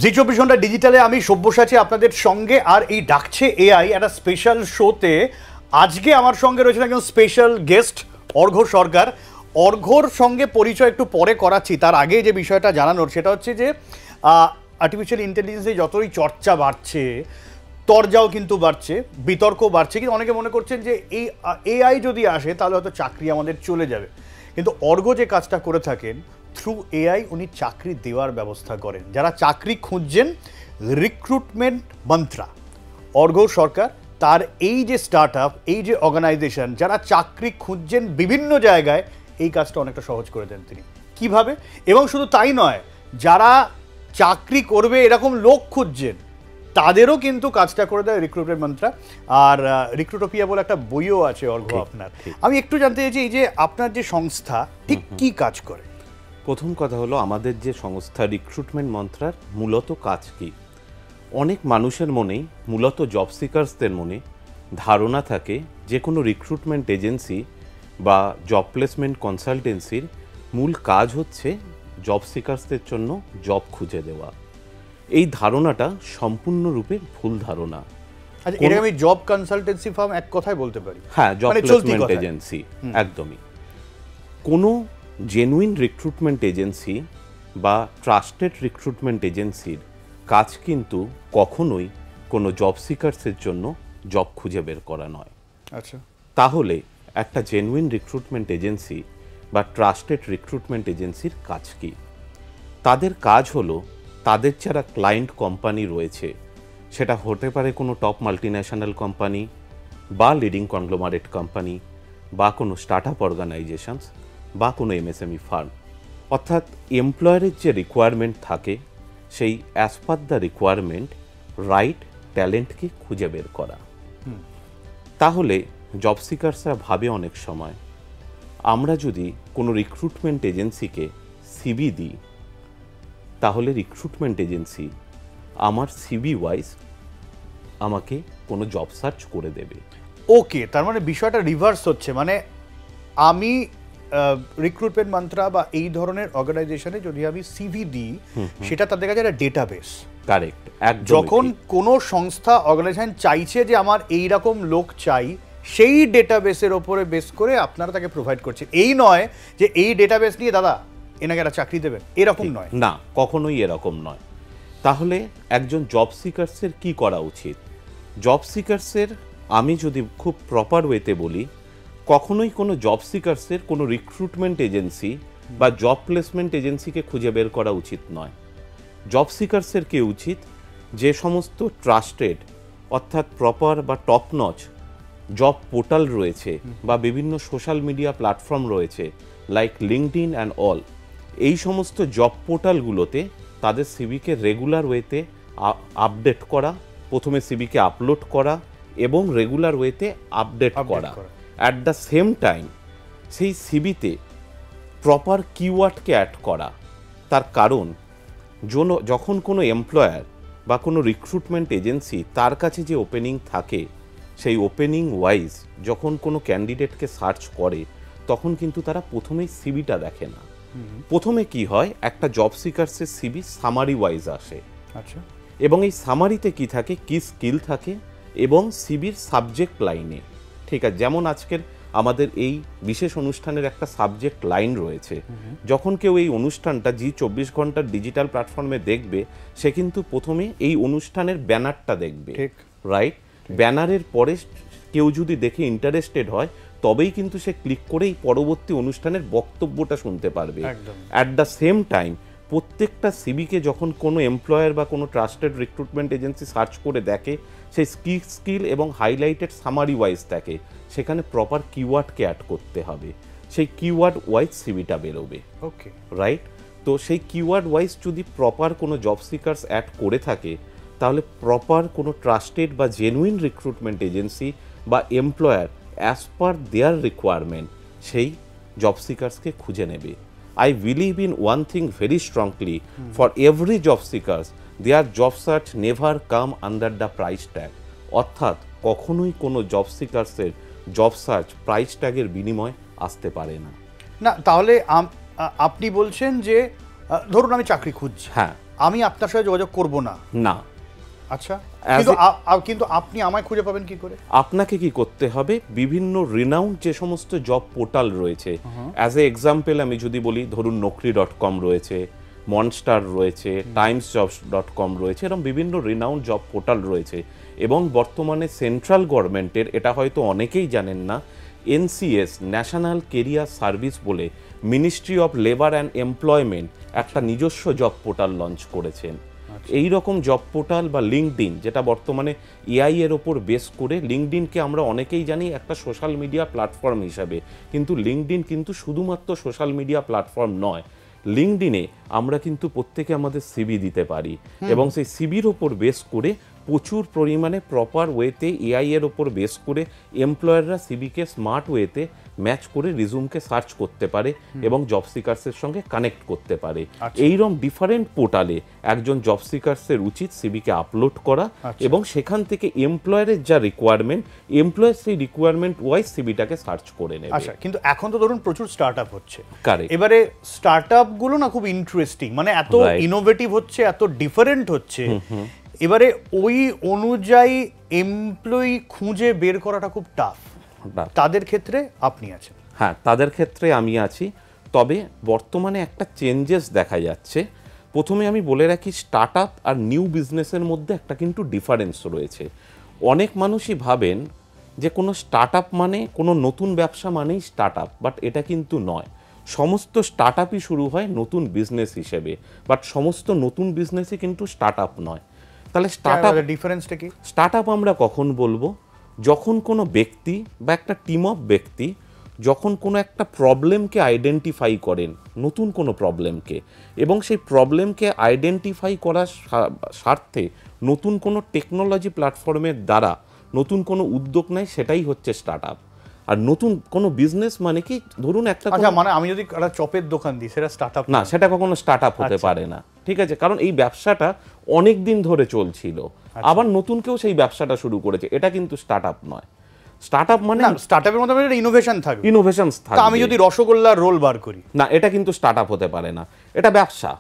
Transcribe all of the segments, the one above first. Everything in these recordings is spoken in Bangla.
জি24 ঘন্টা ডিজিটালে আমি সব্যসাচী আপনাদের সঙ্গে, আর এই ডাকছে এআই একটা স্পেশাল শোতে আজকে আমার সঙ্গে রয়েছেন একজন স্পেশাল গেস্ট অর্ঘ্য সরকার। অর্ঘ্যর সঙ্গে পরিচয় একটু পরে করাচ্ছি, তার আগে যে বিষয়টা জানানোর সেটা হচ্ছে যে আর্টিফিশিয়াল ইন্টেলিজেন্সে যতই চর্চা বাড়ছে, তরজাও কিন্তু বাড়ছে, বিতর্ক বাড়ছে, কিন্তু অনেকে মনে করছেন যে এই এআই যদি আসে তাহলে হয়তো চাকরি আমাদের চলে যাবে। কিন্তু অর্ঘ্য যে কাজটা করে থাকেন থ্রু এআই, উনি চাকরি দেওয়ার ব্যবস্থা করেন। যারা চাকরি খুঁজছেন, রিক্রুটমেন্ট মন্ত্রা, অর্ঘ্য সরকার তার এই যে স্টার্ট আপ, এই যে অর্গানাইজেশন, যারা চাকরি খুঁজছেন বিভিন্ন জায়গায়, এই কাজটা অনেকটা সহজ করে দেন তিনি। কিভাবে? এবং শুধু তাই নয়, যারা চাকরি করবে এরকম লোক খুঁজছেন তাদেরও কিন্তু কাজটা করে দেয় রিক্রুটমেন্ট মন্ত্রা। আর রিক্রুটোপিয়া বলে একটা বইও আছে অর্ঘ্য আপনার। আমি একটু জানতে চাইছি এই যে আপনার যে সংস্থা ঠিক কি কাজ করে। প্রথম কথা হলো, আমাদের যে সংস্থা রিক্রুটমেন্ট মন্ত্রার মূলত কাজ কি। অনেক মানুষের মনেই, মূলত জব সিকার্সদের মনে ধারণা থাকে যে কোনো রিক্রুটমেন্ট এজেন্সি বা জব প্লেসমেন্ট কনসালটেন্সির মূল কাজ হচ্ছে জব সিকার্সদের জন্য জব খুঁজে দেওয়া। এই ধারণাটা সম্পূর্ণরূপে ভুল ধারণা। আচ্ছা, এটা আমি জব কনসালটেন্সি ফার্ম এক কথায় বলতে পারি? হ্যাঁ, জব প্লেসমেন্ট এজেন্সি, একদমই। কোনো জেনুইন রিক্রুটমেন্ট এজেন্সি বা ট্রাস্টেড রিক্রুটমেন্ট এজেন্সির কাজ কিন্তু কখনোই কোনো জব সিকার্সের জন্য জব খুঁজে বের করা নয়। আচ্ছা, তাহলে একটা জেনুইন রিক্রুটমেন্ট এজেন্সি বা ট্রাস্টেড রিক্রুটমেন্ট এজেন্সির কাজ কি? তাদের কাজ হলো, তাদের যারা ক্লায়েন্ট কোম্পানি রয়েছে, সেটা হতে পারে কোনো টপ মাল্টিন্যাশনাল কোম্পানি বা লিডিং কনগ্লোমারেট কোম্পানি বা কোনো স্টার্ট আপ অর্গানাইজেশনস বা কোনো এমএসএমই ফার্ম, অর্থাৎ এমপ্লয়ারের যে রিকোয়ারমেন্ট থাকে সেই as per the requirement right ট্যালেন্টকে খুঁজে বের করা। তাহলে জব সিকার্সরা ভাবে অনেক সময়, আমরা যদি কোনো রিক্রুটমেন্ট এজেন্সিকে সিভি দিই, তাহলে রিক্রুটমেন্ট এজেন্সি আমার সিভি ওয়াইজ আমাকে কোনো জব সার্চ করে দেবে। ওকে, তার মানে বিষয়টা রিভার্স হচ্ছে। মানে আমি রিক্রুটমেন্ট মন্ত্রা বা এই ধরনের অর্গানাইজেশনে যদি আমি সিভি দিই, সেটা তাদের কাছে একটা ডেটাবেস। কারেক্ট। যখন কোনো সংস্থা অর্গানাইজেশন চাইছে যে আমার এইরকম লোক চাই, সেই ডেটাবেসের ওপরে বেস করে আপনারা তাকে প্রোভাইড করছেন। এই নয় যে এই ডেটাবেস নিয়ে দাদা এনাকে একটা চাকরি দেবেন, এরকম নয়। না, কখনোই এরকম নয়। তাহলে একজন জব সিকার্সের কি করা উচিত? জব সিকার্সের, আমি যদি খুব প্রপার ওয়েতে বলি, কখনোই কোনো জব সিকার্সের কোনো রিক্রুটমেন্ট এজেন্সি বা জব প্লেসমেন্ট এজেন্সিকে খুঁজে বের করা উচিত নয়। জব সিকার্সের কি উচিত, যে সমস্ত ট্রাস্টেড অর্থাৎ প্রপার বা টপ নচ জব পোর্টাল রয়েছে বা বিভিন্ন সোশ্যাল মিডিয়া প্ল্যাটফর্ম রয়েছে লাইক লিঙ্কডইন অ্যান্ড অল, এই সমস্ত জব পোর্টালগুলোতে তাদের সিভিকে রেগুলার ওয়েতে আপডেট করা, প্রথমে সিভিকে আপলোড করা এবং রেগুলার ওয়েতে আপডেট করা। অ্যাট দ্য সেম টাইম সেই সিভিতে প্রপার কিওয়ার্ডকে অ্যাড করা। তার কারণ, যখন কোনো এমপ্লয়ার বা কোনো রিক্রুটমেন্ট এজেন্সি তার কাছে যে ওপেনিং থাকে, সেই ওপেনিং ওয়াইজ যখন কোনো ক্যান্ডিডেটকে সার্চ করে, তখন কিন্তু তারা প্রথমেই সিভিটা দেখে না। প্রথমে কি হয়, একটা জব সিকার্সের সিভি সামারি ওয়াইজ আসে। আচ্ছা, এবং এই সামারিতে কি থাকে, কি স্কিল থাকে এবং সিভির সাবজেক্ট লাইনে, ঠিক আছে, যেমন আজকের আমাদের এই বিশেষ অনুষ্ঠানের একটা সাবজেক্ট লাইন রয়েছে। যখন কেউ এই অনুষ্ঠানটা জি24 ঘন্টার ডিজিটাল প্ল্যাটফর্মে দেখবে, সে কিন্তু প্রথমে এই অনুষ্ঠানের ব্যানারটা দেখবে, রাইট? ব্যানারের পরে কেউ যদি দেখে ইন্টারেস্টেড হয়, তবেই কিন্তু সে ক্লিক করে এই পরবর্তী অনুষ্ঠানের বক্তব্যটা শুনতে পারবে। অ্যাট দ্য সেম টাইম প্রত্যেকটা সিভিকে যখন কোনো এমপ্লয়ার বা কোনো ট্রাস্টেড রিক্রুটমেন্ট এজেন্সি সার্চ করে দেখে, সেই স্কিল এবং হাইলাইটেড সামারি ওয়াইজ থাকে, সেখানে প্রপার কিওয়ার্ডকে অ্যাড করতে হবে। সেই কিওয়ার্ড ওয়াইজ সিভিটা বেরোবে। ওকে, রাইট? তো সেই কিওয়ার্ড ওয়াইজ যদি প্রপার কোনো জব সিকার্স অ্যাড করে থাকে, তাহলে প্রপার কোনো ট্রাস্টেড বা জেনুইন রিক্রুটমেন্ট এজেন্সি বা এমপ্লয়ার অ্যাজ পার দেয়ার রিকোয়ারমেন্ট সেই জব সিকার্সকে খুঁজে নেবে। I believe in one thing very strongly, for every job seekers, their job search never come under the price tag. অর্থাৎ কখনোই কোনো জব সিকার্সের জব সার্চ প্রাইস ট্যাগের বিনিময় আসতে পারে না। না, তাহলে আপনি বলছেন যে ধরুন আমি চাকরি খুঁজছি, হ্যাঁ, আমি আপনার সাথে যোগাযোগ করব না? না। আচ্ছা, As কিন্তু a- কিন্তু আপনি আমায় খুঁজে পাবেন কি করে? আপনাকে কি করতে হবে, বিভিন্ন রিনাউন্ড যে সমস্ত জব পোর্টাল রয়েছে, অ্যাজ এ এক্সাম্পল আমি যদি বলি, ধরুন Naukri.com রয়েছে, মনস্টার রয়েছে, timesjobs.com রয়েছে, এরকম বিভিন্ন রিনাউন্ড জব পোর্টাল রয়েছে। এবং বর্তমানে সেন্ট্রাল গভর্নমেন্টের, এটা হয়তো অনেকেই জানেন না, NCS ন্যাশনাল কেরিয়ার সার্ভিস বলে ministry of labour and employment একটা নিজস্ব জব পোর্টাল লঞ্চ করেছেন। এই রকম জব পোর্টাল বা লিঙ্কডইন, যেটা বর্তমানে এআই এর ওপর বেস করে, লিঙ্কডইনকে আমরা অনেকেই জানি একটা সোশ্যাল মিডিয়া প্ল্যাটফর্ম হিসাবে, কিন্তু লিঙ্কডইন কিন্তু শুধুমাত্র সোশ্যাল মিডিয়া প্ল্যাটফর্ম নয়। লিঙ্কডইনে আমরা কিন্তু প্রত্যেকে আমাদের সিভি দিতে পারি, এবং সেই সিভির ওপর বেস করে প্রচুর পরিমাণে প্রপার ওয়েতে এআই এর ওপর বেস করে এমপ্লয়াররা সিভিকে স্মার্ট ওয়েতে ম্যাচ করে রিজুমকে সার্চ করতে পারে এবং জব সিকার্সের সঙ্গে কানেক্ট করতে পারে। এইরকম ডিফারেন্ট পোর্টালে একজন জব সিকার্সের উচিত সিভিকে আপলোড করা, এবং সেখান থেকে এমপ্লয়ারের যা রিকোয়ারমেন্ট, এমপ্লয়ার সেই রিকোয়ারমেন্ট ওয়াইজ সিভিটাকে সার্চ করে নেবে। আচ্ছা, কিন্তু এখন তো ধরুন প্রচুর স্টার্টআপ হচ্ছে। Correct. এবারে স্টার্টআপ গুলো না খুব ইন্টারেস্টিং, মানে এত Right. ইনোভেটিভ হচ্ছে, এত ডিফারেন্ট হচ্ছে, এবারে ওই অনুযায়ী এমপ্লয়ি খুঁজে বের করাটা খুব টাফ। তাদের ক্ষেত্রে আপনি আছেন। হ্যাঁ, তাদের ক্ষেত্রে আমি আছি। তবে বর্তমানে একটা চেঞ্জেস দেখা যাচ্ছে। প্রথমে আমি বলে রাখি, স্টার্টআপ আর নিউ বিজনেসের মধ্যে একটা কিন্তু ডিফারেন্স রয়েছে। অনেক মানুষই ভাবেন যে কোনো স্টার্টআপ মানে, কোনো নতুন ব্যবসা মানেই স্টার্টআপ, বাট এটা কিন্তু নয়। সমস্ত স্টার্টআপই শুরু হয় নতুন বিজনেস হিসেবে, বাট সমস্ত নতুন বিজনেসই কিন্তু স্টার্টআপ নয়। তাহলে ডিফারেন্সটা কি? স্টার্টআপ আমরা কখন বলবো? যখন কোনো ব্যক্তি বা একটা টিম অফ ব্যক্তি যখন কোনো একটা প্রবলেমকে আইডেন্টিফাই করেন, নতুন কোনো প্রবলেমকে, এবং সেই প্রবলেমকে আইডেন্টিফাই করার স্বার্থে নতুন কোনো টেকনোলজি প্ল্যাটফর্মের দ্বারা নতুন কোনো উদ্যোগ নেয়, সেটাই হচ্ছে স্টার্টআপ। আর নতুন কোনো বিজনেস মানে কি, ধরুন একটা, আচ্ছা, মানে আমি যদি একটা চপের দোকান দিই, সেটা স্টার্টআপ না, সেটা কখনো স্টার্টআপ হতে পারে না। ঠিক আছে, কারণ এই ব্যবসাটা অনেক দিন ধরে চলছিল, আবার নতুন কেউ সেই ব্যবসাটা শুরু করেছে, এটা কিন্তু স্টার্টআপ নয়। স্টার্টআপ মানে স্টার্টআপের মধ্যে একটা ইনোভেশন থাকবে, ইনোভেশন থাকবে। আমি যদি রসগোল্লার রোল বার করি, না, এটা কিন্তু স্টার্টআপ হতে পারে না, এটা ব্যবসা।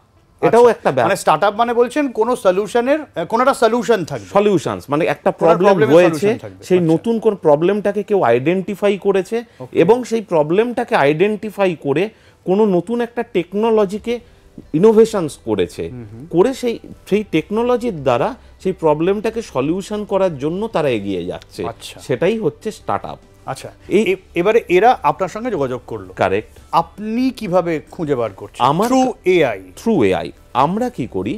এটাও একটা মানে স্টার্টআপ মানে বলছেন কোন সলিউশনের, কোন একটা সলিউশন থাকবে, সলিউশনস মানে একটা প্রবলেম হয়েছে, সেই নতুন কোন প্রবলেমটাকে কেউ আইডেন্টিফাই করেছে, এবং সেই প্রবলেমটাকে আইডেন্টিফাই করে কোনো নতুন একটা টেকনোলজিকে ইনোভেশনস করেছে, করে সেই টেকনোলজির দ্বারা সেই প্রবলেমটাকে সলিউশন করার জন্য তারা এগিয়ে যাচ্ছে, সেটাই হচ্ছে স্টার্টআপ। আচ্ছা, এবারে এরা আপনার সঙ্গে যোগাযোগ করলো, কারেক্ট। আপনি কিভাবে খুঁজে বার করছেন? Through AI. আমরা কি করি,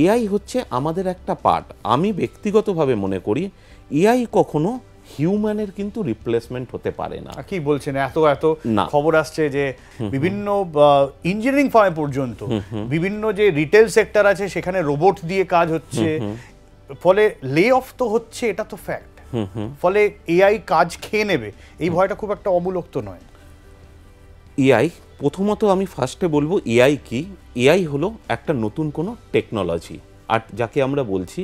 এআই হচ্ছে আমাদের একটা পার্ট। আমি ব্যক্তিগতভাবে মনে করি এআই কখনো হিউম্যানের কিন্তু রিপ্লেসমেন্ট হতে পারে না। কি বলছেন? এত খবর আসছে যে বিভিন্ন ইঞ্জিনিয়ারিং ফার্মে পর্যন্ত, বিভিন্ন যে রিটেল সেক্টর আছে সেখানে রোবট দিয়ে কাজ হচ্ছে, ফলে লে অফ তো হচ্ছে, এটা তো ফ্যাক্ট। ফলে এআই কাজ খেয়ে নেবে, এই ভয়টা খুব একটা অমূলক তো নয়। এআই, প্রথমত আমি ফার্স্টে বলবো এআই কি। এআই হলো একটা নতুন কোনো টেকনোলজি, আর যাকে আমরা বলছি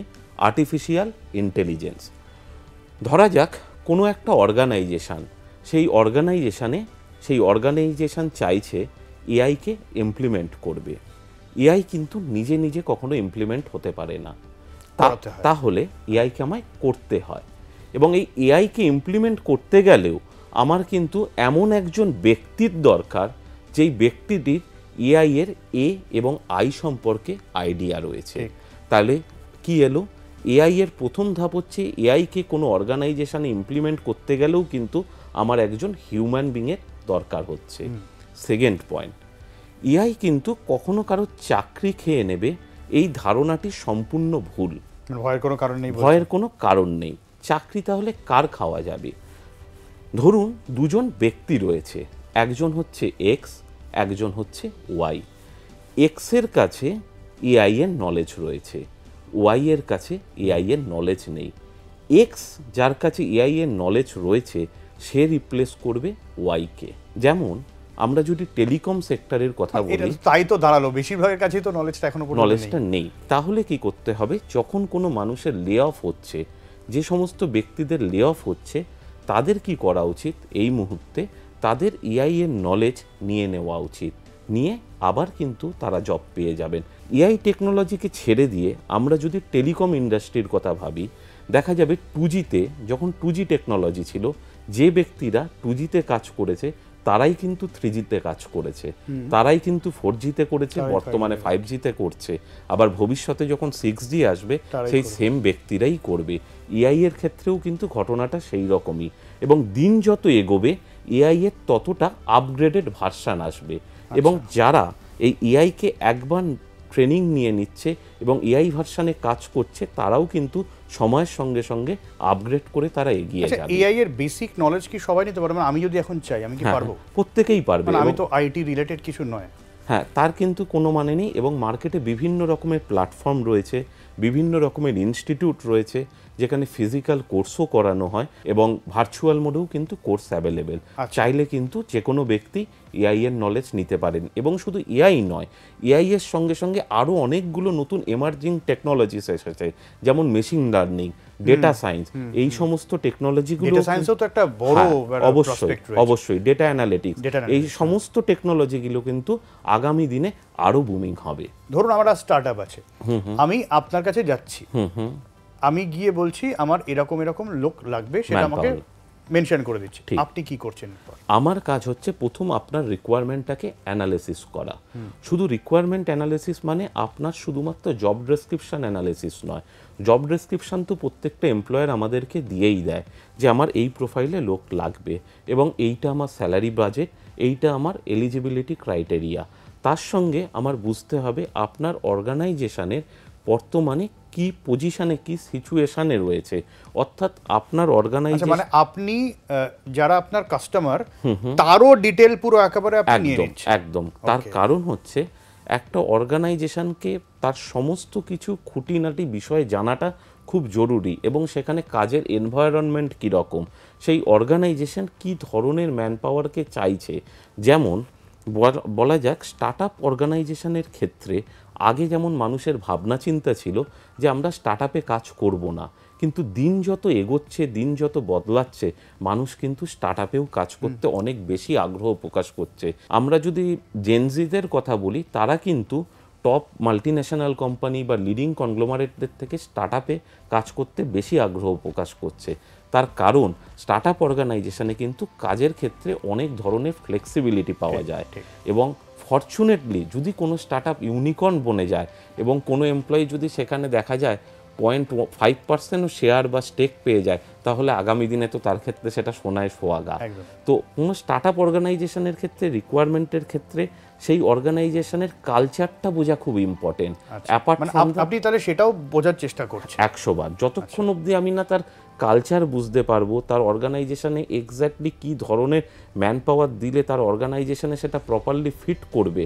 আর্টিফিশিয়াল ইন্টেলিজেন্স। ধরা যাক কোনো একটা অর্গানাইজেশান, সেই অর্গানাইজেশান চাইছে এআইকে ইমপ্লিমেন্ট করবে। এআই কিন্তু নিজে নিজে কখনো ইমপ্লিমেন্ট হতে পারে না, তাহলে এআইকে আমায় করতে হয়। এবং এই এআইকে ইমপ্লিমেন্ট করতে গেলেও আমার কিন্তু এমন একজন ব্যক্তির দরকার, যেই ব্যক্তিটির এআই এর এ এবং আই সম্পর্কে আইডিয়া রয়েছে। তাহলে কি এলো, এআই এর প্রথম ধাপ হচ্ছে এআইকে কোনো অর্গানাইজেশনে ইমপ্লিমেন্ট করতে গেলেও কিন্তু আমার একজন হিউম্যান বিংয়ের দরকার হচ্ছে। সেকেন্ড পয়েন্ট, এআই কিন্তু কখনো কারো চাকরি খেয়ে নেবে, এই ধারণাটি সম্পূর্ণ ভুল। ভয়ের কোনো কারণ নেই। চাকরি তাহলে কার খাওয়া যাবে? ধরুন দুজন ব্যক্তি রয়েছে, একজন হচ্ছে এক্স, একজন হচ্ছে ওয়াই। এক্সের কাছে এআই এর নলেজ রয়েছে, ওয়াই এর কাছে এআই এর নলেজ নেই। এক্স যার কাছে এআই এর নলেজ রয়েছে, সে রিপ্লেস করবে ওয়াইকে। যেমন আমরা যদি টেলিকম সেক্টরের কথা বলি, তাই তো দাঁড়ালো, বেশিরভাগের কাছেই তো নলেজটা নেই। তাহলে কি করতে হবে, যখন কোনো মানুষের লে অফ হচ্ছে, যে সমস্ত ব্যক্তিদের লে অফ হচ্ছে, তাদের কি করা উচিত, এই মুহূর্তে তাদের এআই এর নলেজ নিয়ে নেওয়া উচিত। নিয়ে আবার কিন্তু তারা জব পেয়ে যাবেন। এআই টেকনোলজিকে ছেড়ে দিয়ে আমরা যদি টেলিকম ইন্ডাস্ট্রির কথা ভাবি, দেখা যাবে 2Gতে যখন 2G টেকনোলজি ছিল, যে ব্যক্তিরা 2Gতে কাজ করেছে তারাই কিন্তু 3Gতে কাজ করেছে, তারাই কিন্তু 4Gতে করেছে, বর্তমানে 5Gতে করছে, আবার ভবিষ্যতে যখন 6G আসবে সেই সেম ব্যক্তিরাই করবে। এআই এর ক্ষেত্রেও কিন্তু ঘটনাটা সেই রকমই, এবং দিন যত এগোবে এআই এর ততটা আপগ্রেডেড ভার্সান আসবে। এবং যারা এই এআইকে একবার ট্রেনিং নিয়ে নিচ্ছে এবং এআই ভার্সানে কাজ করছে, তারাও কিন্তু সময়ের সঙ্গে সঙ্গে আপগ্রেড করে তারা এগিয়ে যাবে। এআই এর বেসিক নলেজ কি সবাই নিতে পারবে? আমি যদি এখন চাই, আমি কি পারবো? প্রত্যেকেই পারবে। আমি তো আইটি রিলেটেড কিছু নয়। হ্যাঁ, তার কিন্তু কোনো মানে নেই। এবং মার্কেটে বিভিন্ন রকমের প্ল্যাটফর্ম রয়েছে, বিভিন্ন রকমের ইনস্টিটিউট রয়েছে যেখানে ফিজিক্যাল কোর্সও করানো হয় এবং ভার্চুয়াল মোডেও কিন্তু কোর্স অ্যাভেলেবেল। চাইলে কিন্তু যে কোনো ব্যক্তি এআই এর নলেজ নিতে পারেন। এবং শুধু এআই নয়, এআই এর সঙ্গে সঙ্গে আরও অনেকগুলো নতুন এমার্জিং টেকনোলজিস এসেছে, যেমন মেশিন লার্নিং, ডেটা সায়েন্স, এই সমস্ত টেকনোলজিগুলো অবশ্যই ডেটা অ্যানালিটিক্স, এই সমস্ত টেকনোলজিগুলো কিন্তু আগামী দিনে আরো বুমিং হবে। ধরুন আমার স্টার্টআপ আছে, আমি আপনার কাছে যাচ্ছি, আমি গিয়ে বলছি আমার এরকম এরকম লোক লাগবে, সেটা আমাকে মেনশন করে দিচ্ছি, আপনি কি করছেন? আমার কাজ হচ্ছে প্রথম আপনার রিকোয়ারমেন্টটাকে অ্যানালিসিস করা। শুধু রিকোয়ারমেন্ট অ্যানালিসিস মানে আপনার শুধুমাত্র জব ডেসক্রিপশন অ্যানালিসিস নয়। জব ডেসক্রিপশন তো প্রত্যেকটা এমপ্লয়ার আমাদেরকে দিয়েই দেয় যে আমার এই প্রোফাইলে লোক লাগবে এবং এইটা আমার স্যালারি বাজেট, এইটা আমার এলিজিবিলিটি ক্রাইটেরিয়া। তার সঙ্গে আমার বুঝতে হবে আপনার অর্গানাইজেশনের বর্তমানে কি পজিশনে, কি সিচুয়েশনে রয়েছে, অর্থাৎ আপনার অর্গানাইজেশন মানে আপনি যারা আপনার কাস্টমার তারও ডিটেল পুরো একেবারে আপনি নিয়ে নিচ্ছেন। একদম। তার কারণ হচ্ছে একটা অর্গানাইজেশনকে তার সমস্ত কিছু খুঁটিনাটি বিষয় জানাটা খুব জরুরি, এবং সেখানে কাজের এনভায়রনমেন্ট কীরকম, সেই অর্গানাইজেশন কী ধরনের ম্যান পাওয়ারকে চাইছে। যেমন বলা যাক, স্টার্ট আপ অর্গানাইজেশনের ক্ষেত্রে আগে যেমন মানুষের ভাবনা চিন্তা ছিল যে আমরা স্টার্ট আপে কাজ করব না, কিন্তু দিন যত এগোচ্ছে, দিন যত বদলাচ্ছে, মানুষ কিন্তু স্টার্ট আপেও কাজ করতে অনেক বেশি আগ্রহ প্রকাশ করছে। আমরা যদি জেনজিদের কথা বলি, তারা কিন্তু টপ মাল্টিন্যাশনাল কোম্পানি বা লিডিং কনগ্লোমারেটদের থেকে স্টার্ট আপে কাজ করতে বেশি আগ্রহ প্রকাশ করছে। তার কারণ স্টার্ট আপ অর্গানাইজেশনে কিন্তু কাজের ক্ষেত্রে অনেক ধরনের ফ্লেক্সিবিলিটি পাওয়া যায়, এবং ফরচুনেটলি যদি কোনো স্টার্ট আপ ইউনিকর্ন বনে যায় এবং কোনো এমপ্লয়ি যদি সেখানে দেখা যায় 0.5% শেয়ার বা স্টেক পেয়ে যায়, তাহলে আগামী দিনে তো তার ক্ষেত্রে সেটা সোনায় সোহাগা। তো কোনো স্টার্ট আপ অর্গানাইজেশনের ক্ষেত্রে, রিকোয়ারমেন্টের ক্ষেত্রে সেই অর্গানাইজেশনের কালচারটা বোঝা খুব ইম্পর্টেন্ট। আপনি তাহলে সেটাও বোঝার চেষ্টা করছেন 100 বার। যতক্ষণ অবধি আমি না তার কালচার বুঝতে পারবো, তার অর্গানাইজেশনে এক্স্যাক্টলি কী ধরনের ম্যান পাওয়ার দিলে তার অর্গানাইজেশনে সেটা প্রপারলি ফিট করবে,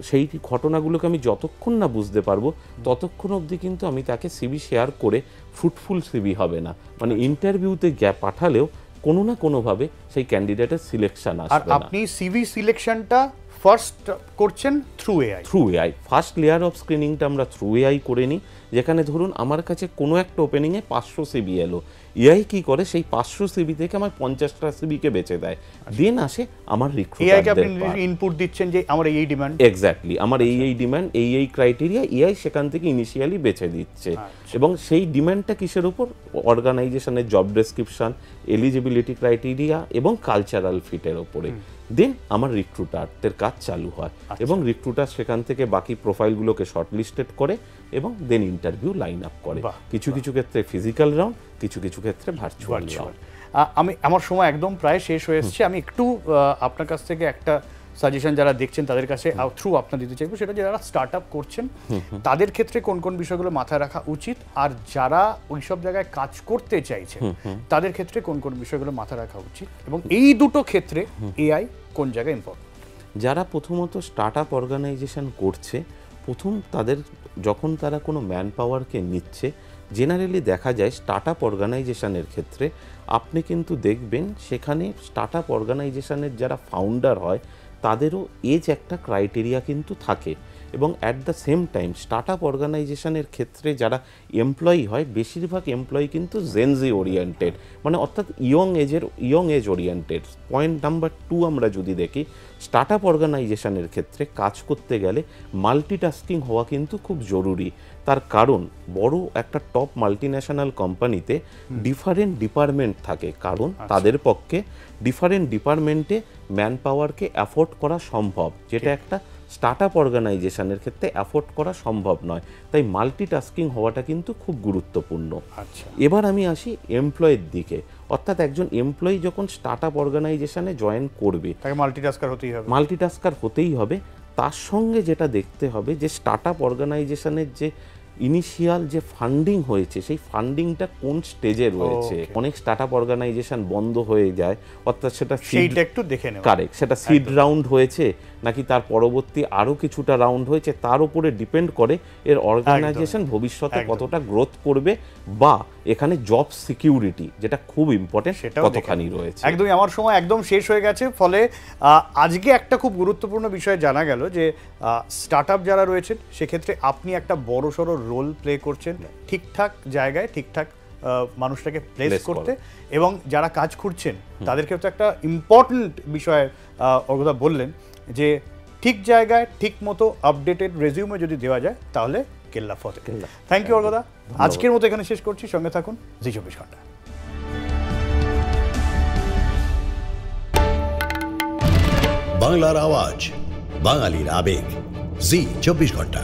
সেই ঘটনাগুলোকে আমি যতক্ষণ না বুঝতে পারবো ততক্ষণ অবধি কিন্তু আমি তাকে সিভি শেয়ার করে ফ্রুটফুল সিভি হবে না। মানে ইন্টারভিউতে পাঠালেও কোনো না কোনোভাবে সেই ক্যান্ডিডেটের সিলেকশন আসবে না। আর আপনি সিভি সিলেকশনটা ফার্স্ট করছেন through AI. First layer of স্ক্রিনিংটা আমরা থ্রু এআই করে নিই। যেখানে ধরুন আমার কাছে কোনো একটা ওপেনিংয়ে 500 সিবি এলো, এআই কি করে সেই 500 সিবি থেকে আমার 50টা সিবিকে বেছে দেয়, দেন আসে আমার রিক্রুটারদের ইনপুট দিচ্ছেন যে আমার এই ডিমান্ড, এক্স্যাক্টলি আমার এই ডিমান্ড, এই ক্রাইটেরিয়া, এআই সেখান থেকে ইনিশিয়ালি বেছে দিচ্ছে। এবং সেই ডিমান্ডটা কিসের উপর? অর্গানাইজেশনের জব ডেসক্রিপশন, এলিজিবিলিটি ক্রাইটেরিয়া এবং কালচারাল ফিটের ওপরে। দেন আমার রিক্রুটারদের কাজ চালু হয় এবং রিক্রুটার সেখান থেকে বাকি প্রোফাইলগুলোকে শর্টলিস্টেড করে এবং দেন ইন্টারভিউ লাইন আপ করে। কিছু কিছু ক্ষেত্রে ফিজিক্যাল রাউন্ড, কিছু কিছু ক্ষেত্রে ভার্চুয়াল রাউন্ড। আমার সময় একদম প্রায় শেষ হয়ে এসেছে। আমি একটু আপনার কাছ থেকে একটা সাজেশন যারা দেখছেন তাদের কাছে থ্রু আপনার দিতে চাইবো, সেটা যারা স্টার্ট আপ করছেন তাদের ক্ষেত্রে কোন কোন বিষয়গুলো মাথায় রাখা উচিত, আর যারা ওইসব জায়গায় কাজ করতে চাইছে তাদের ক্ষেত্রে কোন কোন বিষয়গুলো মাথায় রাখা উচিত, এবং এই দুটো ক্ষেত্রে এআই কোন জায়গায় ইম্পর্টেন্ট। যারা প্রথমত স্টার্ট আপ অর্গানাইজেশন করছে, যখন তারা কোনো ম্যান পাওয়ারকে নিচ্ছে, জেনারেলি দেখা যায় স্টার্ট আপ অর্গানাইজেশনের ক্ষেত্রে আপনি কিন্তু দেখবেন সেখানে স্টার্ট আপ অর্গানাইজেশনের যারা ফাউন্ডার হয় তাদেরও এজ একটা ক্রাইটেরিয়া কিন্তু থাকে। এবং at the same time start up অর্গানাইজেশনের ক্ষেত্রে যারা এমপ্লয়ি হয় বেশিরভাগ এমপ্লয়ি কিন্তু জেনজি ওরিয়েন্টেড, মানে অর্থাৎ young age oriented. Point number 2 আমরা যদি দেখি, স্টার্ট আপ অর্গানাইজেশনের ক্ষেত্রে কাজ করতে গেলে মাল্টিটাস্কিং হওয়া কিন্তু খুব জরুরি। তার কারণ বড় একটা টপ মাল্টিন্যাশনাল কোম্পানিতে ডিফারেন্ট ডিপার্টমেন্ট থাকে, কারণ তাদের পক্ষে ডিফারেন্ট ডিপার্টমেন্টে ম্যান পাওয়ারকে অ্যাফোর্ড করা সম্ভব, যেটা একটা স্টার্ট আপ অর্গানাইজেশনের ক্ষেত্রে অ্যাফোর্ড করা সম্ভব নয়। তাই মাল্টিটাস্কিং হওয়াটা কিন্তু খুব গুরুত্বপূর্ণ। এবার আমি আসি এমপ্লয়ের দিকে, অর্থাৎ একজন এমপ্লয়ি যখন স্টার্ট আপ অর্গানাইজেশনে জয়েন করবে তাকে মাল্টিটাস্কার হতেই হবে। তার সঙ্গে যেটা দেখতে হবে যে স্টার্ট আপ অর্গানাইজেশনের যে ইনিশিয়াল যে ফান্ডিং হয়েছে সেই ফান্ডিংটা কোন স্টেজে রয়েছে। অনেক স্টার্ট আপ অর্গানাইজেশন বন্ধ হয়ে যায়, অর্থাৎ সেটা একটু দেখে নেব কারেক্ট, সেটা সিড রাউন্ড হয়েছে নাকি তার পরবর্তী আরও কিছুটা রাউন্ড হয়েছে, তার উপরে ডিপেন্ড করে এর অর্গানাইজেশন ভবিষ্যতে কতটা গ্রোথ করবে বা এখানে জব সিকিউরিটি যেটা খুব ইম্পর্টেন্ট কতখানি রয়েছে। একদমই আমার সময় একদম শেষ হয়ে গেছে, ফলে আজকে একটা খুব গুরুত্বপূর্ণ বিষয় জানা গেল যে স্টার্ট আপ যারা রয়েছেন সেক্ষেত্রে আপনি একটা বড়সড় রোল প্লে করছেন ঠিকঠাক জায়গায় ঠিকঠাক মানুষটাকে প্লেস করতে, এবং যারা কাজ খুঁজছেন তাদের ক্ষেত্রে একটা ইম্পর্টেন্ট বিষয় অর্ঘদা বললেন যে ঠিক জায়গায় ঠিক মতো আপডেটেড রেজিউমে যদি দেওয়া যায় তাহলে কেল্লা ফতে। থ্যাংক ইউ অর্ঘদা, আজকের মতো এখানে শেষ করছি। সঙ্গে থাকুন জি 24 ঘন্টা। বাংলার আওয়াজ, বাঙালির আবেগ, জি 24 ঘন্টা।